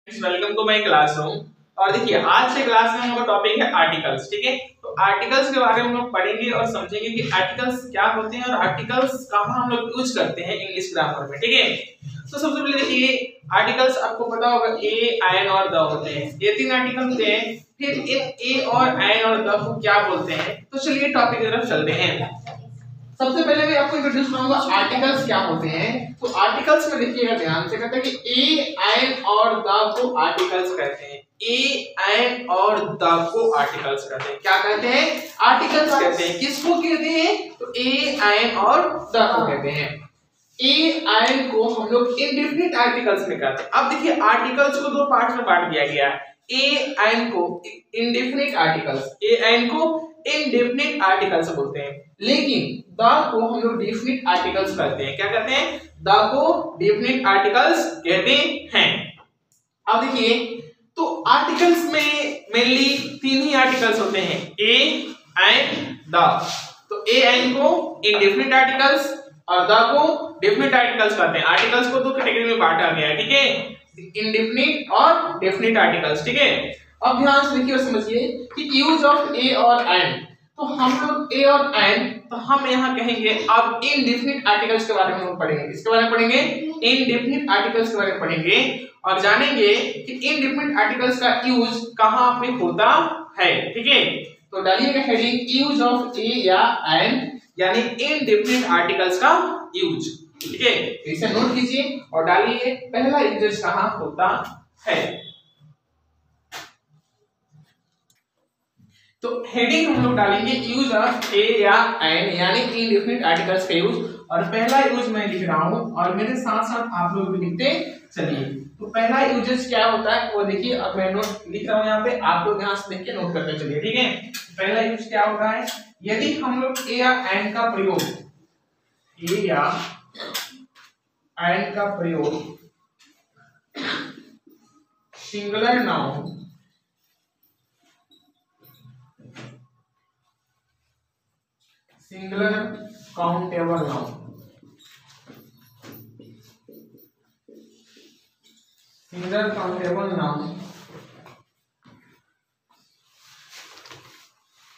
Welcome to my classroom. और देखिए आज से क्लास में हमारा टॉपिक है आर्टिकल्स। ठीक है, तो आर्टिकल्स के बारे में हम लोग पढ़ेंगे और समझेंगे कि आर्टिकल्स क्या होते हैं और आर्टिकल्स कहाँ हम लोग यूज करते हैं इंग्लिश ग्रामर में। ठीक है, तो सबसे पहले देखिए आर्टिकल्स आपको पता होगा ए, आयन और द होते हैं। ये तीन आर्टिकल होते हैं। फिर इन ए और आयन और द को क्या बोलते हैं, तो चलिए टॉपिक की तरफ चलते हैं। सबसे पहले मैं आपको इंट्रोड्यूस करूंगा आर्टिकल्स क्या होते हैं। तो आर्टिकल्स में देखिएगा ध्यान से, कहते हैं कि ए, आयन और द को आर्टिकल्स कहते हैं। ए, आयन और द को आर्टिकल्स कहते हैं। क्या कहते हैं? आर्टिकल्स कहते हैं। किसको कहते हैं? तो ए, आयन और द को कहते हैं। ए, आयन को हम लोग इंडेफिनिट आर्टिकल्स में कहते हैं। अब देखिए आर्टिकल्स को दो पार्ट में बांट दिया गया है। ए, आयन को इंडेफिनिट आर्टिकल्स, ए, आयन को इंडेफिनिट आर्टिकल्स बोलते हैं, लेकिन द को हम लोग डेफिनिट आर्टिकल्स कहते हैं। क्या कहते हैं? द को डेफिनिट आर्टिकल्स कहते हैं। अब देखिए तो आर्टिकल्स में मेनली तीन ही आर्टिकल्स होते हैं, ए, आयन, द। तो ए, आयन को इंडेफिनिट आर्टिकल्स और द को डेफिनिट आर्टिकल्स कहते हैं। आर्टिकल्स को दो कैटेगरी में बांटा गया है। ठीक है, इंडेफिनिट और डेफिनिट आर्टिकल्स। ठीक है, अब ध्यान से देखिए और समझिए कि यूज ऑफ ए और आयन। तो हम लोग ए और आयन, तो हम यहाँ कहेंगे अब इंडेफिनिट आर्टिकल्स के बारे में हम पढ़ेंगे। किसके बारे में पढ़ेंगे? इंडेफिनिट आर्टिकल्स के बारे में पढ़ेंगे और जानेंगे कि इंडेफिनिट आर्टिकल्स का यूज कहाँ पे होता है। ठीक है, तो डालिएगा हेडिंग यूज ऑफ ए या आयन, यानी इंडेफिनिट आर्टिकल्स का यूज। ठीक है, इसे नोट कीजिए और डालिए पहला यूज कहाँ होता है। तो हेडिंग हम लोग डालेंगे यूज ऑफ ए या आयन, यानी इंडेफिनिट आर्टिकल्स का यूज। और पहला यूज मैं लिख रहा हूं और मेरे साथ साथ आप लोग भी लिखते चलिए। तो पहला यूजेस क्या होता है वो देखिए, अब मैं नोट लिख रहा हूं यहाँ पे, आप लोग यहाँ से देख के नोट करते चलिए। ठीक है, पहला यूज क्या होता है, यदि हम लोग ए या आयन का प्रयोग, ए या आयन का प्रयोग singular noun, singular countable noun, singular countable noun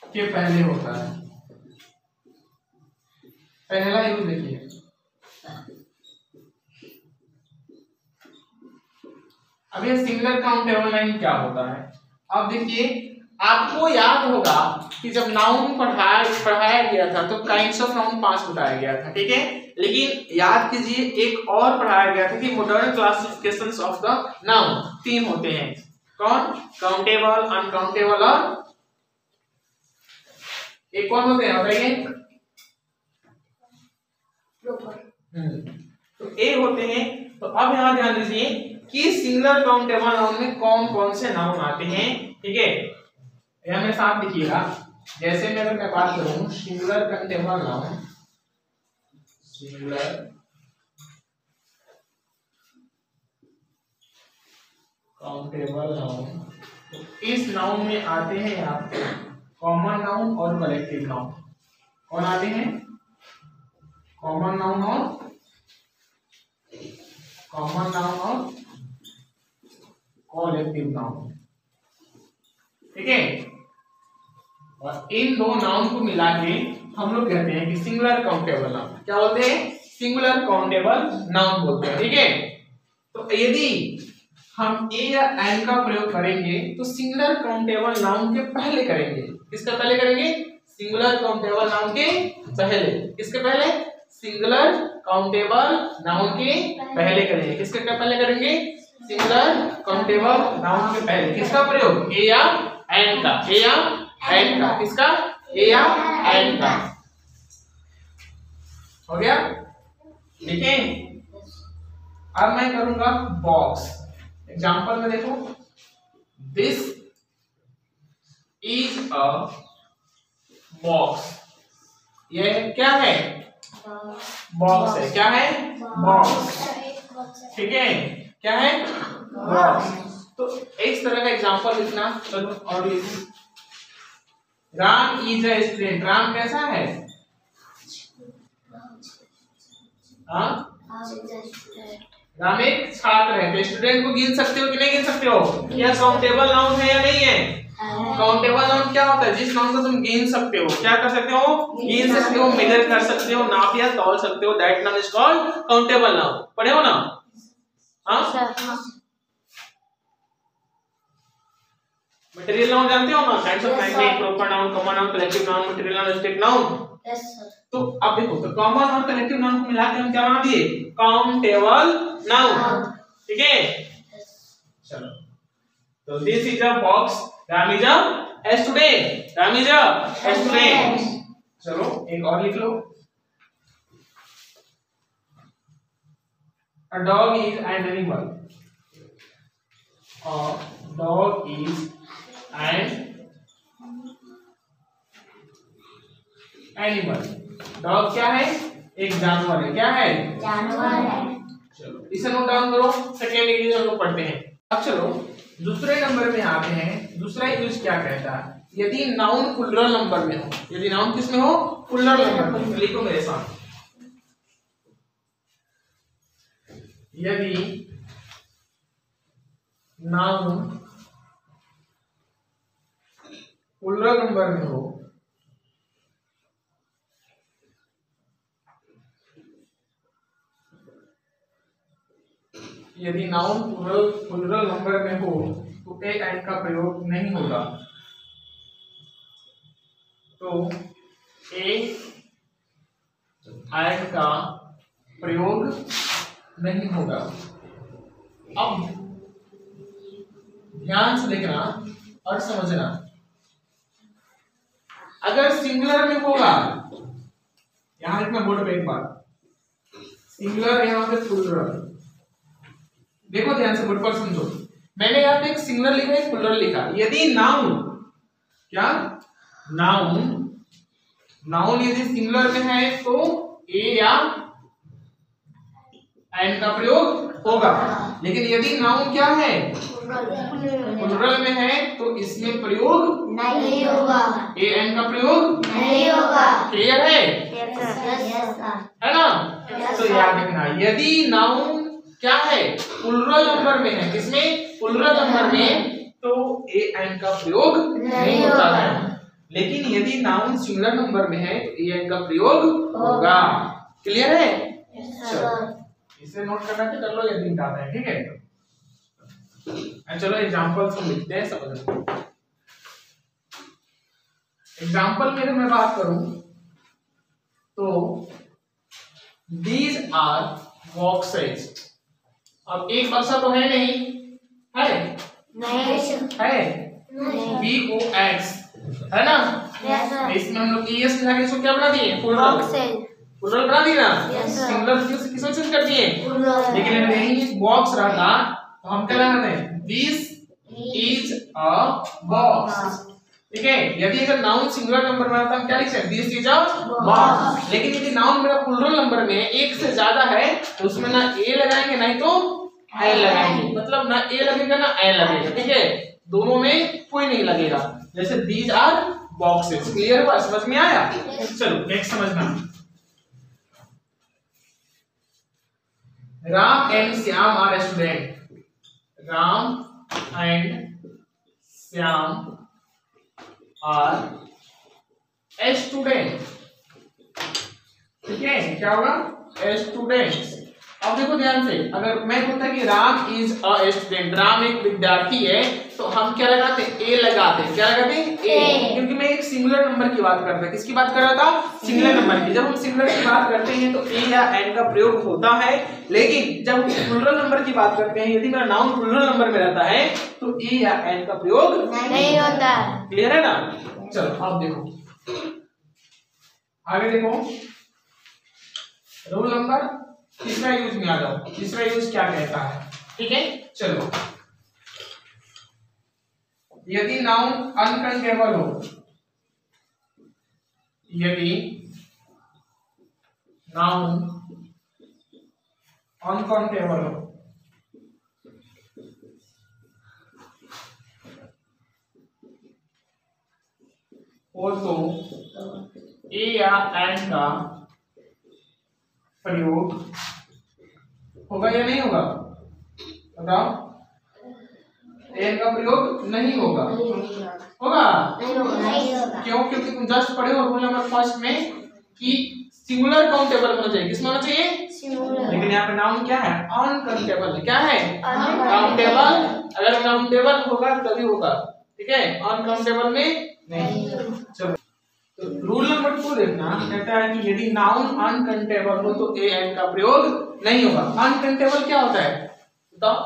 के पहले होता है। पहला यूज देखिए, अब ये सिंगुलर काउंटेबल नाउन क्या होता है। अब देखिए आपको याद होगा कि जब नाउन पढ़ाया गया था तो काइंड्स ऑफ नाउन 5 बताया गया था। ठीक है, लेकिन याद कीजिए एक और पढ़ाया गया था कि modern classifications of the noun 3 होते हैं। कौन? काउंटेबल, अनकाउंटेबल और एक कौन होते हैं बताइए? तो ए होते हैं। तो अब यहां ध्यान दीजिए कि सिंगुलर काउंटेबल नाउन में कौन कौन से नाउन आते हैं। ठीक है, यहां मेरे साथ लिखिएगा। जैसे मैं अगर मैं बात करूं singular countable noun, singular countable noun, तो इस नाउन में आते हैं आपके कॉमन नाउन और कलेक्टिव नाउन। कौन आते हैं? कॉमन नाउन और कलेक्टिव नाउन। ठीक है, और इन दो नाउन को मिला के हम लोग कहते हैं कि सिंगुलर काउंटेबल नाउन। क्या बोलते हैं? सिंगुलर काउंटेबल नाउन बोलते हैं। ठीक है, तो यदि हम ए या आयन का प्रयोग करेंगे तो सिंगुलर काउंटेबल नाउन के पहले करेंगे। किसका पहले करेंगे? सिंगुलर काउंटेबल नाउन के पहले। किसके पहले? सिंगुलर काउंटेबल नाउन के पहले करेंगे। किसके पहले करेंगे? सिंगुलर काउंटेबल नाउन के पहले। किसका प्रयोग? ए या आयन का, ए या आयन का। किसका? ए या आयन का। हो गया? ठीक है, अब मैं करूंगा बॉक्स। एग्जांपल में देखो, दिस इज अ बॉक्स। ये क्या है? बॉक्स है। क्या है? बॉक्स। ठीक है, क्या है? बॉक्स। तो इस तरह का एग्जांपल लिखना। चलो और Ram is a student. Ram कैसा है? हाँ, राम एक छात्र है, तो स्टूडेंट को गिन सकते हो कि नहीं गिन सकते हो? यह काउंटेबल नाउन है या नहीं है? काउंटेबल नाउन क्या होता है? जिस नाउन को तुम गिन सकते हो, क्या कर सकते हो? गिन सकते हो, मेजर कर सकते हो, नाप या तौल सकते हो, that noun is called countable noun. पढ़े हो ना? हाँ, मटेरियल नाउन जानते हो ना? Kinds of magnet, proper noun, common noun, collective noun, material noun, abstract noun. Yes sir. तो अब देखो, तो कॉमन और कलेक्टिव नाउन को मिला के हम क्या बना दिए? Countable noun. ठीक है, चलो। तो this is a box, Ram is a student, Ram is a student. चलो एक और लिख लो, a dog is an animal, a dog is an animal। Dog क्या है? एक जानवर है। क्या है? जानवर है। चलो इसे नोट डाउन करो, सेकेंड इंग्लिश हम लोग पढ़ते हैं। अब चलो दूसरे नंबर में आते हैं। दूसरा यूज क्या कहता है? यदि नाउन प्लुरल नंबर में हो, यदि नाउन किस में हो? प्लुरल नंबर में। लिखो मेरे साथ, यदि नाउन प्लुरल नंबर में हो, यदि नाउन प्लुरल नंबर में हो तो ए एंड का प्रयोग नहीं होगा। तो ए एंड का प्रयोग नहीं होगा। अब ध्यान से देखना और समझना, अगर सिंगुलर में होगा, यहां लिखना बोर्ड पे एक बार, सिंगुलर यहां पे प्लुरल। देखो ध्यान से बोर्ड पर समझो, मैंने यहाँ पे एक सिंगुलर लिखा, एक प्लुरल लिखा। यदि नाउन, क्या नाउन, नाउन यदि सिंगुलर में है तो ए या एंड का प्रयोग होगा, लेकिन यदि नाउन क्या है? प्लुरल में है तो इसमें प्रयोग नहीं होगा, ए एंड का प्रयोग नहीं होगा। क्लियर है? है ना? तो याद रखना, यदि नाउन क्या है? प्लुरल नंबर में है। किसमें? प्लुरल नंबर में, तो ए एंड का प्रयोग नहीं होता है। लेकिन यदि नाउन सिंगुलर नंबर में है तो ए एंड का प्रयोग होगा। क्लियर है? इसे नोट करना है, कर लो यदि डाटा है। ठीक है, चलो एग्जांपल्स हम लिखते हैं, समझ। एग्जांपल में मैं बात करूं तो these are boxes। अब एक बक्सा तो है नहीं, है? है BOX, है ना? इसमें हम लोग ES मिला के इसको क्या बना दिए? प्लुरल बना दिया ना? सिंगुलर किसको चूज कर दिए? लेकिन अगर यही बॉक्स रहता तो हम क्या लगाते हैं? This is a box. ठीक है, यदि अगर नाउन सिंगुलर नंबर में रहता हम क्या लिख सकते? This is a box. लेकिन यदि नाउन मेरा प्लुरल नंबर में एक से ज्यादा है तो उसमें ना ए लगाएंगे नहीं तो ए लगाएंगे, मतलब ना ए लगेगा ना ए लगेगा। ठीक है, दोनों में कोई नहीं लगेगा। जैसे दीज आर बॉक्सेस। क्लियर हुआ? समझ में आया? चलो नेक्स्ट समझना, Ram and Shyam are student. Ram and Shyam are a student. ठीक है, क्या होगा? A students. अब देखो ध्यान से, अगर मैं बोलता कि Ram is a student, Ram एक विद्यार्थी है, तो हम क्या लगाते? ए लगाते। क्या लगाते? ए, क्योंकि मैं एक सिंगुलर नंबर की बात करता। किसकी बात कर रहा था? सिंगुलर नंबर की। जब हम सिंगुलर की बात करते हैं तो ए या एंड का प्रयोग होता है, लेकिन जब हम प्लुरल नंबर की बात करते हैं, यदि मेरा नाउन प्लुरल नंबर में रहता है तो ए या एंड का प्रयोग नहीं होता। क्लियर है ना? चलो अब देखो, आगे देखो, रूल नंबर तीसरा यूज में आ जाओ। तीसरा यूज क्या कहता है? ठीक है, चलो, यदि नाउन अनकाउंटेबल हो, यदि नाउन अनकाउंटेबल हो तो ए या एंड का प्रयोग होगा या नहीं होगा? बताओ। एन का प्रयोग नहीं होगा। होगा? क्यों? क्योंकि तुम जस्ट पढ़े हो रूल नंबर फर्स्ट में कि सिंगुलर काउंटेबल होना चाहिए। किस में होना चाहिए? लेकिन यहाँ पे नाउन क्या है? अनकाउंटेबल। क्या है? काउंटेबल। अगर काउंटेबल होगा तभी होगा, ठीक है, अनकाउंटेबल में नहीं। चलो, तो रूल नंबर 2 देखना, कहता है कि यदि नाउन अनकाउंटेबल हो तो ए एन का प्रयोग नहीं होगा। अनकाउंटेबल क्या होता है बताओ?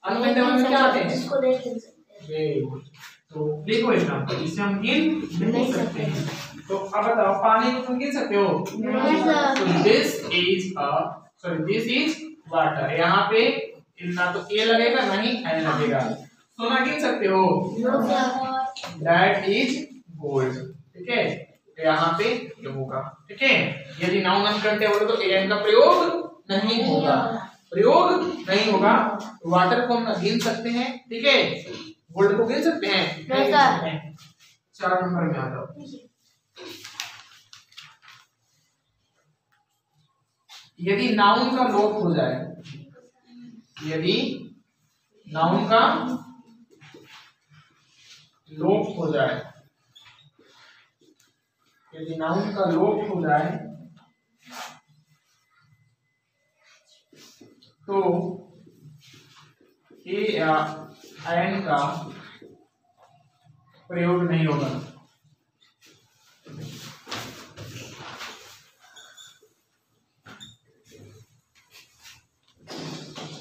अनकाउंटेबल में क्या आते हैं? तो देखो एग्जांपल, इसे हम गिन नहीं सकते हैं। तो अब बताओ, पानी को तुम गिन सकते हो? तो दिस इज वाटर। यहाँ पे ना तो ए लगेगा ना ही एन लगेगा। सोना गिन सकते हो? दैट इज गोल्ड, ठीक है, तो यहाँ पे ये होगा, ठीक है। यदि नाउन अनकाउंटेबल हो तो एन का प्रयोग नहीं होगा, प्रयोग नहीं होगा। वाटर को हम गिन सकते हैं, ठीक है, गोल्ड को गिन सकते हैं? 4 नंबर में आ जाओ। यदि नाउन का लोप हो जाए, यदि नाउन का लोप हो जाए, यदि नाउन का लोप हो जाए तो ए या एन का प्रयोग नहीं होगा।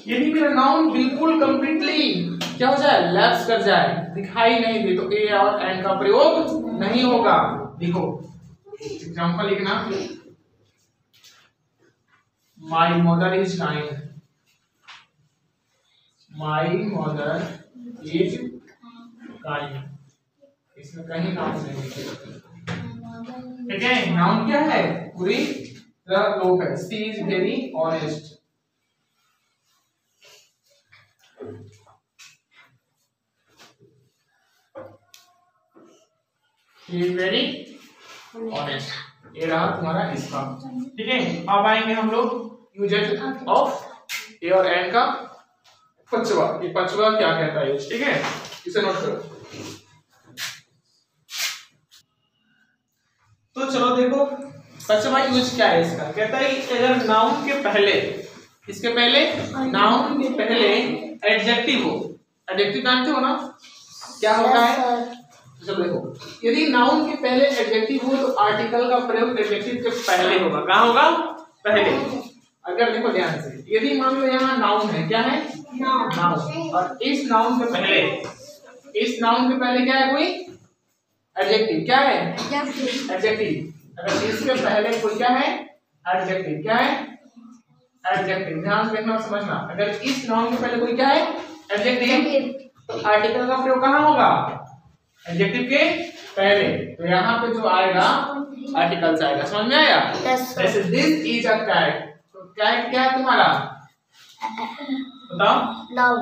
यदि मेरा नाउन बिल्कुल कंप्लीटली क्या हो जाए? लैप्स कर जाए, दिखाई नहीं दे, तो ए और एन का प्रयोग नहीं होगा। देखो एग्जांपल लिखना, my mother is kind, my mother is kind, इसमें कहीं नाउन नहीं है, ठीक है। नाउन क्या है? पूरी तरह लोप है। She is very honest, she is very honest, ये रहा तुम्हारा इसका, ठीक है। अब आएंगे हम लोग यूजेज ऑफ ए और एन का पचवा। ये पचवा क्या कहता है, ठीक है, इसे नोट करो। तो चलो देखो पचवा यूज क्या है इसका। कहता है अगर नाउन के पहले, इसके पहले, नाउन के पहले एडजेक्टिव हो। एडजेक्टिव जानते हो ना क्या होता है? चलो देखो, यदि नाउन के पहले एडजेक्टिव हो तो आर्टिकल का प्रयोग एडजेक्टिव के पहले होगा। कहाँ होगा? पहले। अगर देखो ध्यान से, यदि मान लो यहाँ नाउन है, क्या है? नाउन, और इस नाउन के पहले, इस नाउन के पहले क्या है? कोई एडजेक्टिव। क्या है? एडजेक्टिव। अगर इसके पहले कोई क्या है? एडजेक्टिव। क्या है? एडजेक्टिव। ध्यान से देखना और समझना, अगर इस नाउन के पहले कोई क्या है? एडजेक्टिव, तो आर्टिकल का प्रयोग कहाँ होगा? एडजेक्टिव के पहले। तो यहाँ पे जो आएगा आर्टिकल से आएगा। समझ में आया? जैसे दिस इज अ कैट, तो कैट क्या है तुम्हारा? बताओ। नाउन।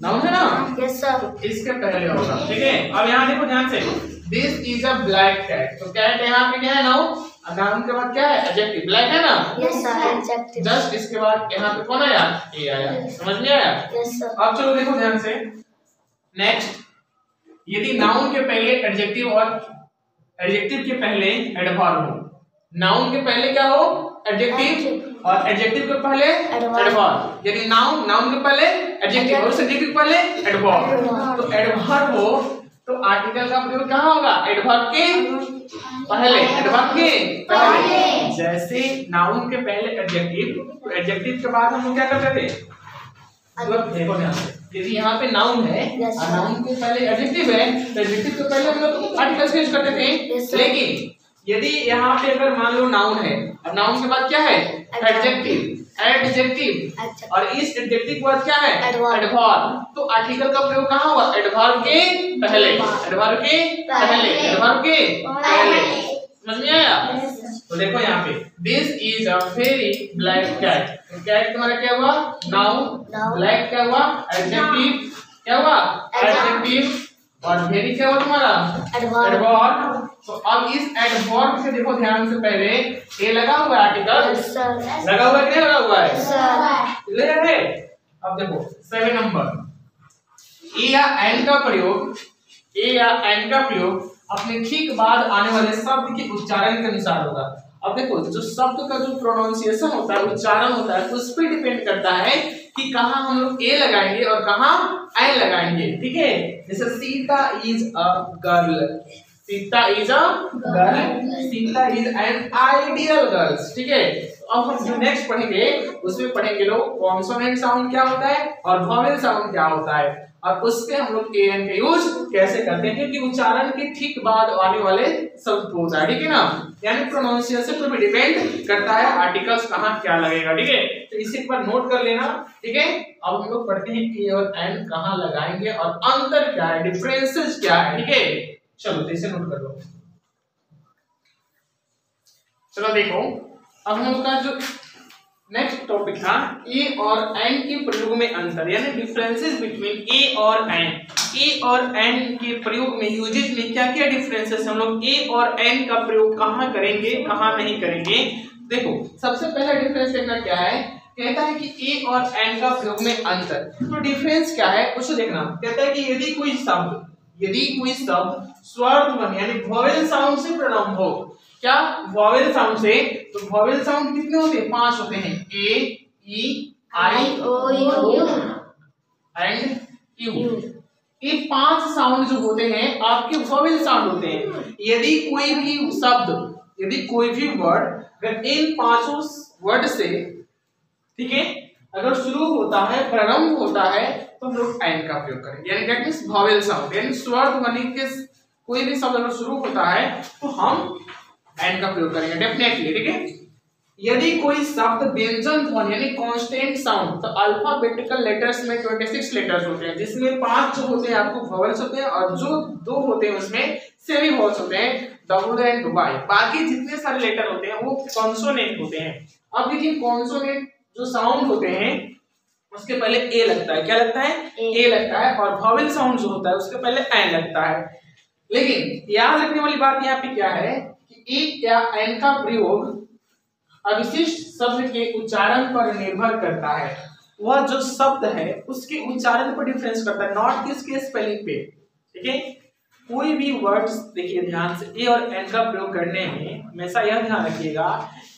नाउन है ना? Yes sir. तो इसके पहले होगा, ठीक है। अब यहाँ देखो ध्यान से, this is a black cat, तो कैट यहाँ पे क्या है? नाउन, और नाउन के बाद क्या है? एडजेक्टिव। ब्लैक है ना? Yes sir, adjective. जस्ट इसके बाद यहाँ पे कौन आया? ए आया। समझ में आया? Yes sir. अब चलो देखो ध्यान से, नेक्स्ट, यदि नाउन के पहले एडजेक्टिव और एडजेक्टिव के पहले एडवर्ब हो। नाउन के पहले क्या हो? एडजेक्टिव, और एडजेक्टिव के पहले एडवर्ब। यदि नाउन के पहले एडजेक्टिव और एडजेक्टिव के पहले एडवर्ब, तो एडवर्ब हो तो आर्टिकल का प्रयोग कहाँ होगा? एडवर्ब के पहले। एडवर्ब के पहले। जैसे नाउन के पहले एडजेक्टिव, तो एडजेक्टिव के बाद हम लोग क्या करते थे? मतलब देखो ध्यान से, यदि यहाँ पे नाउन है और नाउन के पहले एडजेक्टिव है, तो एडजेक्टिव के पहले हम लोग आर्टिकल्स यूज करते थे। लेकिन यदि यहाँ पे अगर मान लो नाउन है और नाउन के बाद क्या है? एडजेक्टिव, एडजेक्टिव, और इस एडजेक्टिव के बाद क्या है? एडवर्ब, तो आर्टिकल का प्रयोग कहाँ हुआ? एडवर्ब के पहले। एडवर्ब के पहले। एडवर्ब के पहले। समझ में आया? तो देखो यहाँ पे, this is a very black cat, cat तुम्हारा क्या हुआ? नाउन, ब्लैक क्या हुआ? एडजेक्टिव, क्या हुआ? एडजेक्टिव, और वेरी क्या हुआ तुम्हारा? एडवर्ब, तो अब इस एडवर्ब से देखो ध्यान से, पहले ए लगा हुआ है आर्टिकल, लगा हुआ है कि नहीं लगा हुआ है, क्लियर है। अब देखो 7 नंबर, ए या एन का प्रयोग, ए या एन का प्रयोग अपने ठीक बाद आने वाले शब्द के उच्चारण के अनुसार होगा। अब देखो जो शब्द का जो प्रोनाउंसिएशन होता है, उच्चारण होता है, उस पर डिपेंड करता है कि कहाँ हम लोग ए लगाएंगे और कहाँ एन लगाएंगे, ठीक है। जैसे Sita is a girl, Sita is a girl, Sita is an ideal girls, ठीक है। अब हम जो नेक्स्ट पढ़ेंगे उसमें पढ़ेंगे लोग कॉन्सोनेंट साउंड क्या होता है और वॉवेल साउंड क्या होता है, और उससे हम लोग ए एन का यूज कैसे करते हैं, क्योंकि उच्चारण के ठीक बाद आने वाले शब्द होता है, ठीक है ना। यानी प्रोनाउंसिएशन पर भी डिपेंड करता है आर्टिकल्स कहाँ क्या लगेगा, ठीक है। तो इसे एक बार नोट कर लेना, ठीक है। अब हम लोग पढ़ते हैं ए और एन कहाँ लगाएंगे और अंतर क्या है, डिफरेंसेस क्या है, ठीक है। चलो तो इसे नोट कर लो। चलो देखो, अब हम लोग का जो नेक्स्ट टॉपिक था ए और एन के प्रयोग में अंतर, यानी डिफरेंसेस बिटवीन ए और एन। ए और एन के प्रयोग में, यूजेज में क्या क्या डिफरेंसेस, हम लोग ए और एन का प्रयोग कहाँ करेंगे कहाँ नहीं करेंगे। देखो सबसे पहला डिफरेंस देखना क्या है, कहता है कि ए और एन का प्रयोग में अंतर। तो डिफरेंस क्या है उसको देखना, कहता है कि यदि कोई शब्द स्वर ध्वनि यानी वोवेल साउंड से प्रारंभ हो, क्या वोवेल साउंड से, तो वोवेल साउंड कितने होते हैं, 5 होते हैं, ए ई आई ओ यू एंड यू। ये 5 साउंड जो होते हैं आपके वोवेल साउंड होते हैं। यदि कोई भी वर्ड अगर इन 5 वर्ड से, ठीक है, अगर शुरू होता है, प्रारंभ होता है, तो हम लोग एन का प्रयोग करेंगे, यानी दैट मींस वोवेल साउंड, यानी स्वर ध्वनि के कोई भी शब्द अगर शुरू होता है तो हम एन का प्रयोग करेंगे डेफिनेटली, ठीक है। यदि कोई शब्द व्यंजन ध्वनि यानी कांस्टेंट साउंड, तो अल्फाबेटिकल लेटर्स में 26 लेटर्स होते हैं, जिसमें 5 जो होते हैं आपको वोवेल्स होते हैं और जो 2 होते हैं उसमें सेमी वोवेल्स होते हैं, डब्ल्यू एंड वाई। बाकी जितने सारे लेटर होते हैं वो कॉन्सोनेंट होते हैं। अब देखिए कॉन्सोनेंट जो साउंड होते हैं उसके पहले ए लगता है, क्या लगता है, ए लगता है, और वोवेल साउंड जो होता है उसके पहले एन लगता है। लेकिन याद रखने वाली बात यहाँ पे क्या है कि ए या एन का प्रयोग अविशिष्ट शब्द के उच्चारण पर निर्भर करता है। वह जो शब्द है उसके उच्चारण पर डिफरेंस करता है, नॉट किसके स्पेलिंग पे, ठीक है। कोई भी वर्ड्स देखिए ध्यान से, ए और एन का प्रयोग करने में हमेशा यह ध्यान रखिएगा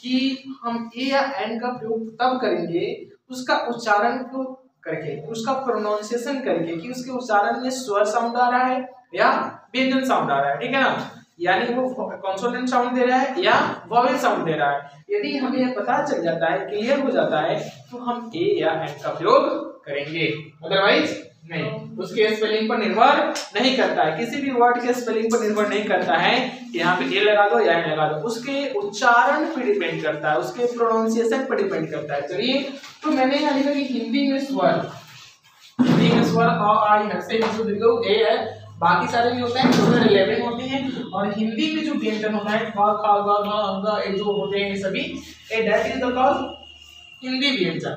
कि हम ए या एन का प्रयोग तब करेंगे उसका उच्चारण को करके, उसका प्रोनाउंसिएशन करके, कि उसके उच्चारण में स्वर साउंड आ रहा है या व्यंजन साउंड आ रहा है, ठीक है ना, यानी वो कॉन्सोनेंट साउंड दे रहा है या वोवेल साउंड दे रहा है। यदि हमें यह पता चल जाता है, क्लियर हो जाता है, तो हम ए या एन का प्रयोग करेंगे, अदरवाइज नहीं। उसके स्पेलिंग पर निर्भर नहीं करता है, किसी भी वर्ड के स्पेलिंग पर निर्भर नहीं करता है कि यहाँ पे ए लगा दो या एन लगा दो, उसके उच्चारण पर डिपेंड करता है, उसके प्रोनाउंसिएशन पर डिपेंड करता है। चलिए, तो मैंने यहाँ लिखा कि हिंदी में स्वर अ आ ई हर्ष ए है, बाकी सारे भी होते हैं, टोटल 11 होते हैं, और हिंदी में जो व्यंजन होता है ख ख ग घ ङ ये जो होते हैं सभी, a that is the called Hindi व्यंजन।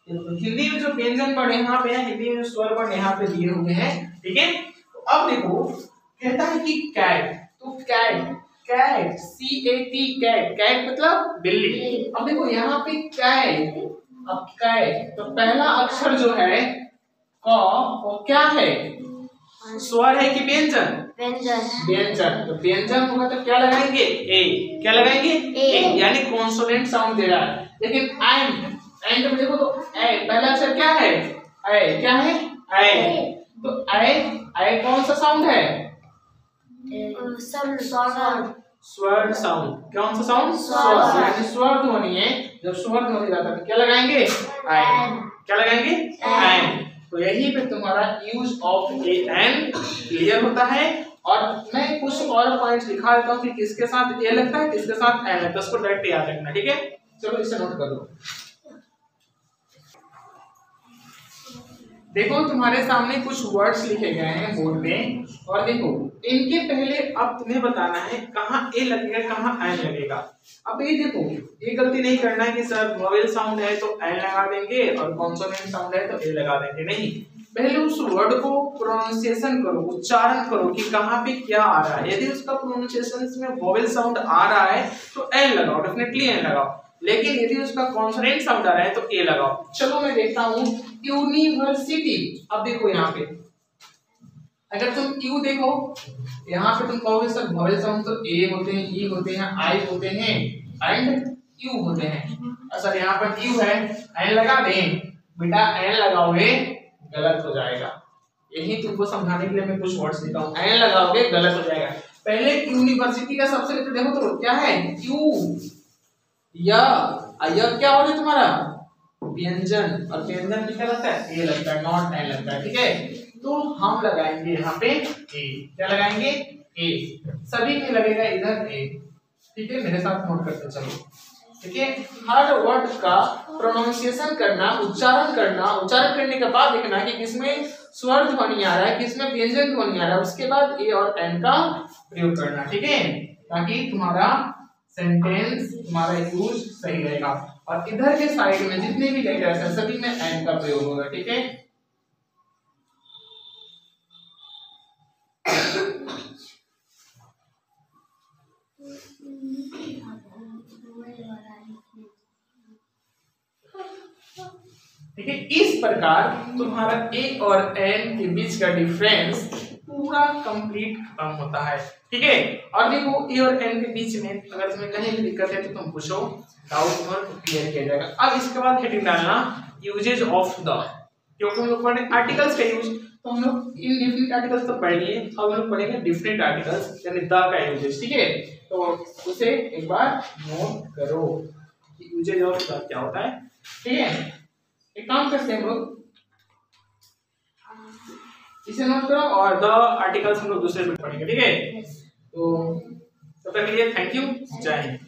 हिंदी में जो व्यंजन वर्ण यहाँ पे है, हिंदी में स्वर वर्ण यहाँ पे दिए हुए हैं, ठीक है। तो अब देखो कहता है कि कैट, तो कैट C-A-T कैट मतलब बिल्ली। अब देखो यहाँ पे कैट, अब कैट तो पहला अक्षर जो है क, वो क्या है, स्वर है कि व्यंजन, व्यंजन। तो व्यंजन होगा तो क्या लगाएंगे, ए, क्या लगाएंगे, ए, यानी कॉन्सोनेंट साउंड दे रहा है। लेकिन एंड में देखो तो ए पहला अक्षर क्या है, ए, क्या है, ए, तो ए कौन सा साउंड है, स्वर साउंड, कौन सा साउंड, स्वर, यानी स्वर ध्वनि है। जब स्वर ध्वनि जाता है तो क्या लगाएंगे, एन, क्या लगाएंगे, एन। तो यही पे तुम्हारा use of a an clear होता है। और मैं कुछ और पॉइंट्स लिखा देता हूँ कि किसके साथ ए लगता है किसके साथ एन लगता है, उसको डायरेक्ट याद रखना, ठीक है। चलो इसे नोट कर लो। देखो तुम्हारे सामने कुछ वर्ड्स लिखे गए हैं बोर्ड में, और देखो इनके पहले अब तुम्हें बताना है कहाँ ए लगेगा कहाँ एन लगेगा। अब ये देखो, ये गलती नहीं करना है कि सर वोवेल साउंड है तो एन लगा देंगे और कॉन्सोनेंट साउंड है तो ए लगा देंगे, नहीं। पहले उस वर्ड को प्रोनाउंसिएशन करो, उच्चारण करो कि कहाँ पे क्या आ रहा है। यदि उसका प्रोनाउंसिएशन में वोवेल साउंड आ रहा है तो एन लगाओ, डेफिनेटली एन लगाओ। लेकिन यदि उसका कॉन्सोनेंट साउंड आ रहा है तो ए लगाओ। चलो मैं देखता हूँ यूनिवर्सिटी। अब देखो यहाँ पे अगर तुम यू देखो, यहाँ पे तुम कहोगे सर वोवेल साउंड तो ए होते हैं, ई होते हैं, आई होते हैं एंड यू होते हैं। सर यहाँ पर यू है, एन लगा दें बेटा, एन लगाओगे गलत हो जाएगा। यही तुमको समझाने के लिए मैं कुछ वर्ड्स देता हूँ, एन लगाओगे गलत हो जाएगा। पहले यूनिवर्सिटी का सबसे पहले देखो तो क्या है यू, या क्या हो रहा है तुम्हारा व्यंजन, और व्यंजन में क्या लगता है ए लगता है, नॉट एन लगता है। ठीक है, तो हम लगाएंगे यहाँ पे ए। क्या लगाएंगे ए, सभी में लगेगा इधर ए। ठीक है, मेरे साथ नोट करते चलो। ठीक है, हर वर्ड का प्रोनाउंसिएशन करना, उच्चारण करना, उच्चारण करने के बाद देखना कि किसमें स्वर ध्वनि आ रहा है, किसमें व्यंजन ध्वनि आ रहा है, उसके बाद ए और एन का प्रयोग करना। ठीक है, ताकि तुम्हारा सेंटेंस, तुम्हारा यूज सही रहेगा। और इधर के साइड में जितने भी लेटर्स हैं सभी में एन का प्रयोग होगा। ठीक है, ठीक है, इस प्रकार तुम्हारा ए और एन के बीच का डिफरेंस पूरा कंप्लीट खत्म होता है। ठीक है, और देखो ए और एन के बीच में अगर तुम्हें कहीं भी दिक्कत है तो तुम पूछो, डाउट और क्लियर किया जाएगा। अब इसके बाद हेडिंग डालना यूजेज ऑफ द, क्योंकि हम लोग पढ़े आर्टिकल्स का यूज, तो हम लोग इनडेफिनिट आर्टिकल्स तो पढ़ लिए, अब हम लोग पढ़ेंगे डिफरेंट आर्टिकल्स यानी द का यूजेज। ठीक है, तो उसे एक बार नोट करो कि यूजेज ऑफ द क्या होता है। ठीक है, एक काम करते हैं हम लोग, इसे नोट करो और द आर्टिकल्स हम लोग दूसरे में पढ़ेंगे। ठीक है, तो तब तक के लिए थैंक यू, जय हिंद।